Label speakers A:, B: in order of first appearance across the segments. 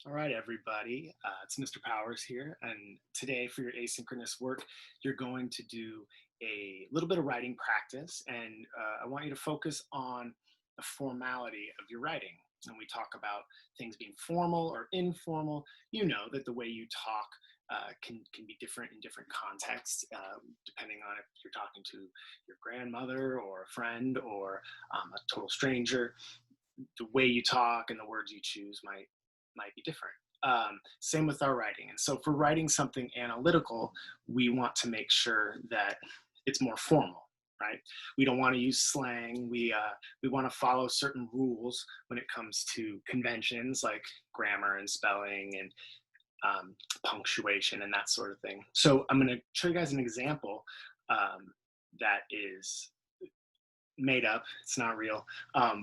A: All right, everybody. It's Mr. Powers here. And today, for your asynchronous work, you're going to do a little bit of writing practice. And I want you to focus on the formality of your writing. And we talk about things being formal or informal. You know that the way you talk can be different in different contexts, depending on if you're talking to your grandmother or a friend or a total stranger. The way you talk and the words you choose might be different. Same with our writing. And so for writing something analytical, we want to make sure that it's more formal, right? We don't want to use slang. We want to follow certain rules when it comes to conventions like grammar and spelling and punctuation and that sort of thing. So I'm going to show you guys an example that is made up. It's not real,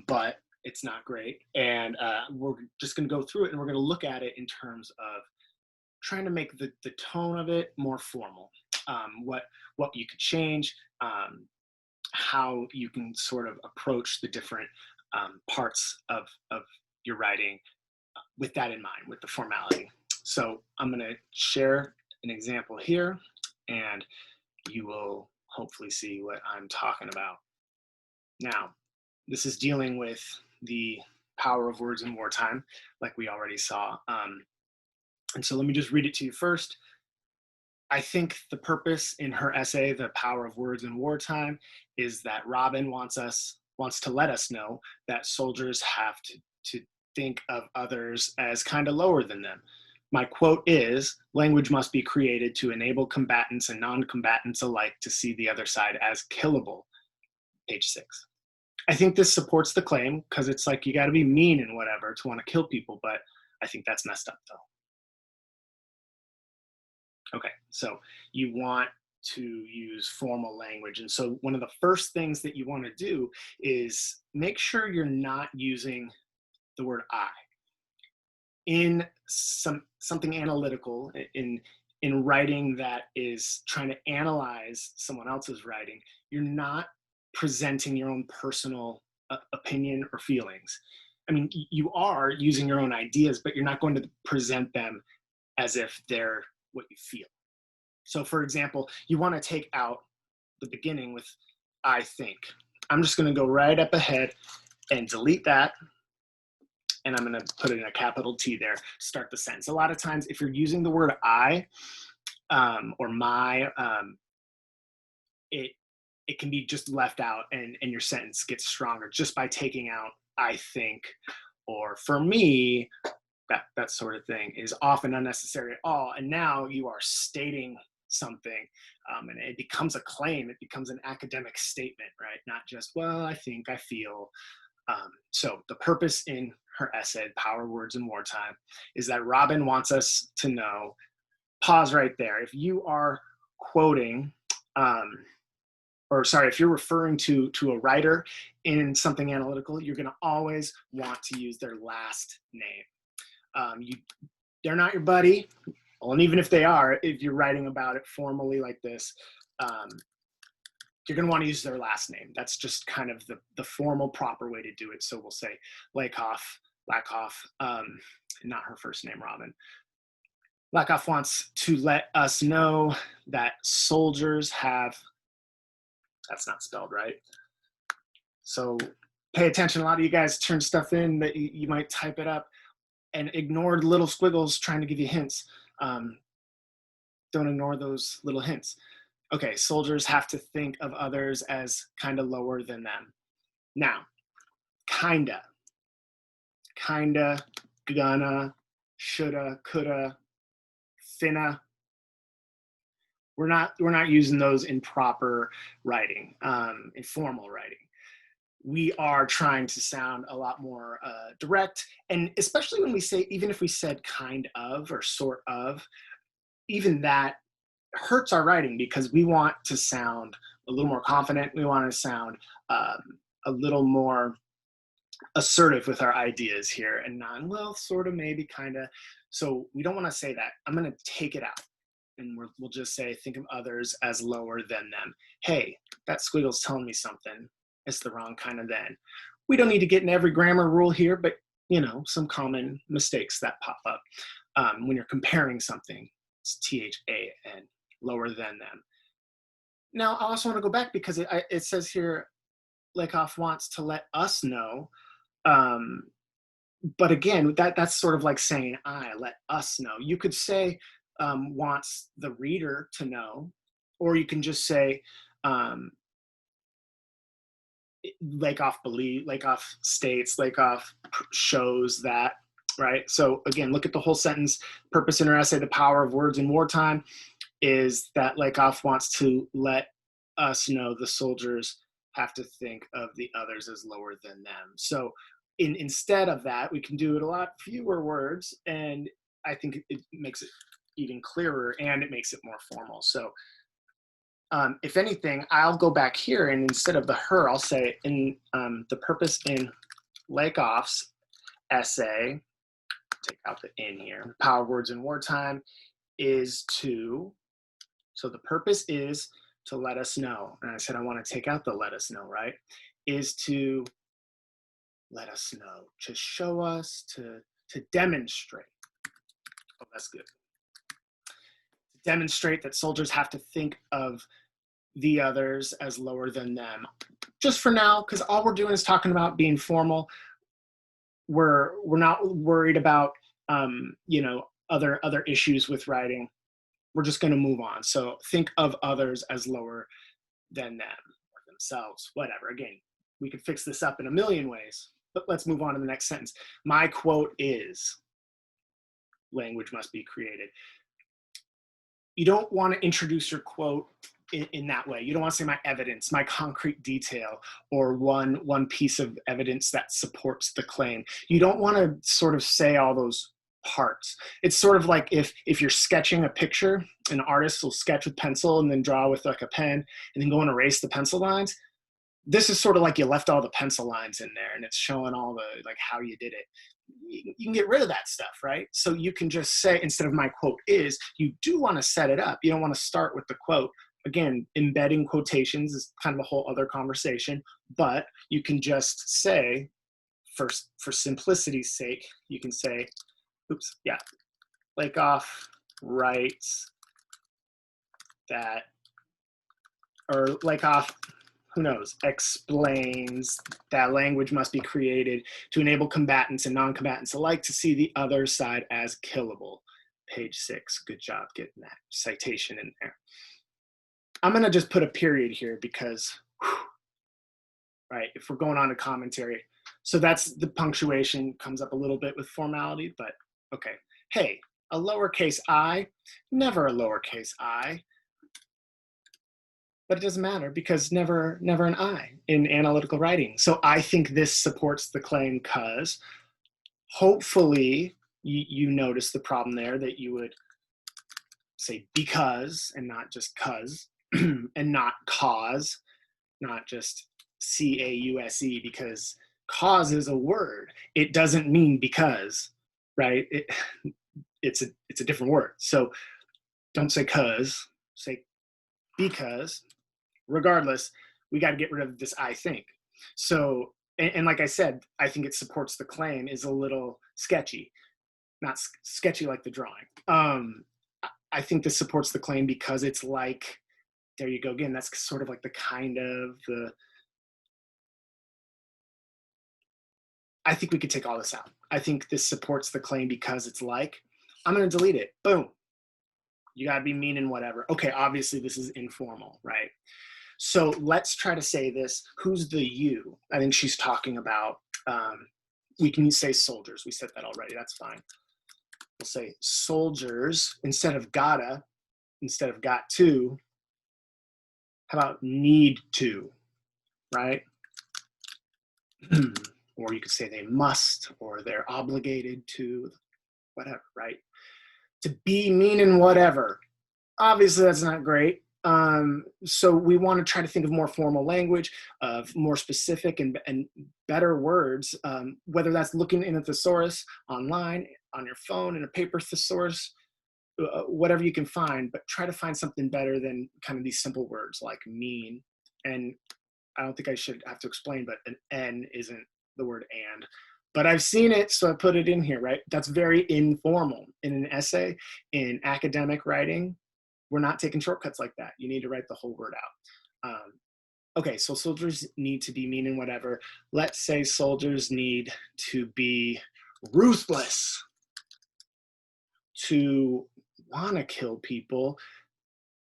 A: but it's not great. And we're just going to go through it and we're going to look at it in terms of trying to make the tone of it more formal. What you could change, how you can sort of approach the different parts of your writing with that in mind, with the formality. So I'm going to share an example here and you will hopefully see what I'm talking about. Now, this is dealing with the power of words in wartime, like we already saw. And so let me just read it to you first. I think the purpose in her essay, The Power of Words in Wartime, is that Robin wants to let us know that soldiers have to think of others as kind of lower than them. My quote is, language must be created to enable combatants and non-combatants alike to see the other side as killable. Page 6. I think this supports the claim because it's like you got to be mean and whatever to want to kill people, but I think that's messed up though. Okay, so you want to use formal language. And so one of the first things that you want to do is make sure you're not using the word I. In something analytical, in writing that is trying to analyze someone else's writing, you're not presenting your own personal opinion or feelings. I mean, you are using your own ideas, but you're not going to present them as if they're what you feel. So for example, you want to take out the beginning with I think. I'm just going to go right up ahead and delete that. And I'm going to put it in a capital T there, start the sentence. A lot of times, if you're using the word I or my, it can be just left out and your sentence gets stronger just by taking out I think, or for me, that sort of thing is often unnecessary at all. And now you are stating something and it becomes a claim. It becomes an academic statement, right? Not just, well, I think, I feel. So the purpose in her essay, Power Words in Wartime, is that Robin wants us to know, pause right there. If you are quoting, if you're referring to a writer in something analytical, you're going to always want to use their last name. They're not your buddy. Well, and even if they are, if you're writing about it formally like this, you're going to want to use their last name. That's just kind of the formal, proper way to do it. So we'll say Lakoff, not her first name, Robin. Lakoff wants to let us know that soldiers have, that's not spelled right. So pay attention. A lot of you guys turn stuff in that you might type it up and ignore the little squiggles trying to give you hints. Don't ignore those little hints. Okay, soldiers have to think of others as kind of lower than them. Now, kinda, gonna, shoulda, coulda, finna. We're not using those in proper writing, in formal writing. We are trying to sound a lot more direct, and especially when we say, even if we said kind of or sort of, even that hurts our writing because we want to sound a little more confident. We want to sound a little more assertive with our ideas here and not, well, sort of, maybe, kind of. So we don't want to say that. I'm going to take it out. And we'll just say, think of others as lower than them. Hey, that squiggle's telling me something. It's the wrong kind of then. We don't need to get in every grammar rule here, but some common mistakes that pop up when you're comparing something. It's THAN, lower than them. Now, I also want to go back because it says here, Lakoff wants to let us know. Um, but again, that's sort of like saying I, let us know. You could say wants the reader to know, or you can just say Lakoff states, Lakoff shows that, right? So again, look at the whole sentence. Purpose in her essay, The Power of Words in Wartime, is that Lakoff wants to let us know the soldiers have to think of the others as lower than them. So instead of that, we can do it a lot fewer words, and I think it makes it even clearer and it makes it more formal. So if anything, I'll go back here and instead of the her, I'll say in the purpose in Lakoff's essay, take out the in here, Power of Words in Wartime, is to, so the purpose is to let us know. And I said, I want to take out the let us know, right? Is to let us know, to show us, to demonstrate. Oh, that's good. To demonstrate that soldiers have to think of the others as lower than them. Just for now, because all we're doing is talking about being formal. We're not worried about other issues with writing. We're just going to move on. So think of others as lower than them or themselves, whatever. Again, we could fix this up in a million ways, but let's move on to the next sentence. My quote is, language must be created. You don't want to introduce your quote in that way. You don't want to say my evidence, my concrete detail, or one piece of evidence that supports the claim. You don't want to sort of say all those parts. It's sort of like if you're sketching a picture, an artist will sketch with pencil and then draw with like a pen and then go and erase the pencil lines. This is sort of like you left all the pencil lines in there and it's showing all the, like how you did it. You can get rid of that stuff, right? So you can just say, instead of my quote is, you do want to set it up. You don't want to start with the quote. Again, embedding quotations is kind of a whole other conversation, but you can just say, for simplicity's sake, you can say, Lakoff writes that, or Lakoff, who knows, explains that language must be created to enable combatants and non-combatants alike to see the other side as killable. Page 6, good job getting that citation in there. I'm gonna just put a period here because, right, if we're going on to commentary, so that's the punctuation comes up a little bit with formality, but okay. Hey, a lowercase I, never a lowercase I, but it doesn't matter because never an I in analytical writing. So I think this supports the claim because hopefully you notice the problem there, that you would say because and not just cause, and not cause, not just C-A-U-S-E, because cause is a word. It doesn't mean because, right? It's a different word. So don't say cause, say because. Regardless, we got to get rid of this I think. So, and like I said, I think it supports the claim is a little sketchy, not sketchy like the drawing. I think this supports the claim because it's like, there you go again, that's sort of like the kind of the, I think we could take all this out. I think this supports the claim because it's like, I'm going to delete it. Boom. You got to be meaning whatever. Okay, obviously this is informal, right? So let's try to say this. Who's the you? I think she's talking about, we can say soldiers. We said that already. That's fine. We'll say soldiers instead of gotta, instead of got to. How about need to, right? Or you could say they must, or they're obligated to, whatever, right? To be meaning whatever. Obviously, that's not great. So we want to try to think of more formal language, of more specific and better words, whether that's looking in a thesaurus online, on your phone, in a paper thesaurus, whatever you can find, but try to find something better than kind of these simple words like mean. And I don't think I should have to explain, but an N isn't the word and. but I've seen it, so I put it in here, right? That's very informal. In an essay, in academic writing, we're not taking shortcuts like that. You need to write the whole word out. Okay, so soldiers need to be mean and whatever. Let's say soldiers need to be ruthless, to want to kill people.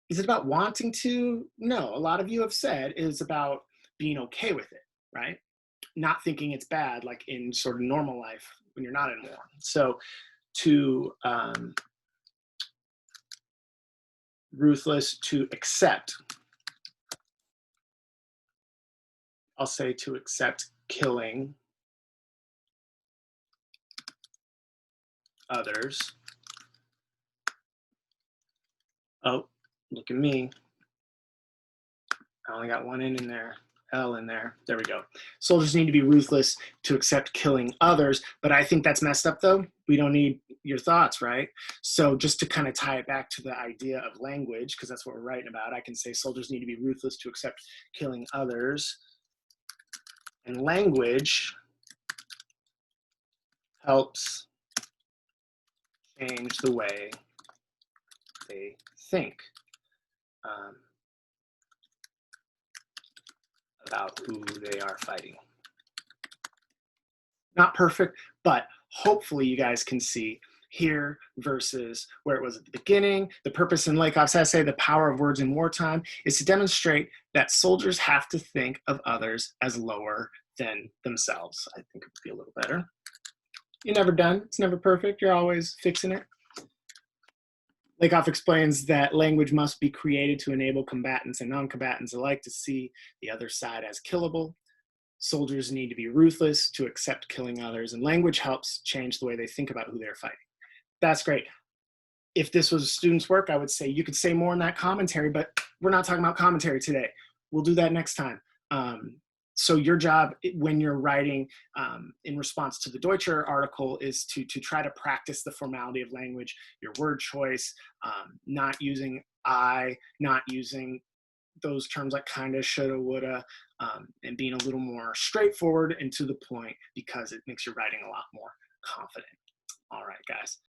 A: Is it about wanting to? No, a lot of you have said it's about being okay with it, right? Not thinking it's bad, like in sort of normal life when you're not in war. So to ruthless, to accept, I'll say to accept killing others. Oh, look at me. I only got one N in there, L in there. There we go. Soldiers need to be ruthless to accept killing others, but I think that's messed up though. We don't need your thoughts, right? So just to kind of tie it back to the idea of language, because that's what we're writing about, I can say soldiers need to be ruthless to accept killing others. And language helps change the way they think about who they are fighting. Not perfect, but hopefully you guys can see here versus where it was at the beginning. The purpose in Lakoff's essay, The Power of Words in Wartime, is to demonstrate that soldiers have to think of others as lower than themselves. I think it would be a little better. You're never done. It's never perfect. You're always fixing it. Lakoff explains that language must be created to enable combatants and non-combatants alike to see the other side as killable. Soldiers need to be ruthless to accept killing others, and language helps change the way they think about who they're fighting. That's great. If this was students' work, I would say you could say more in that commentary, but we're not talking about commentary today. We'll do that next time. So your job when you're writing in response to the Deutscher article is to try to practice the formality of language, your word choice, not using I, not using those terms like kinda, shoulda, woulda, and being a little more straightforward and to the point because it makes your writing a lot more confident. All right, guys.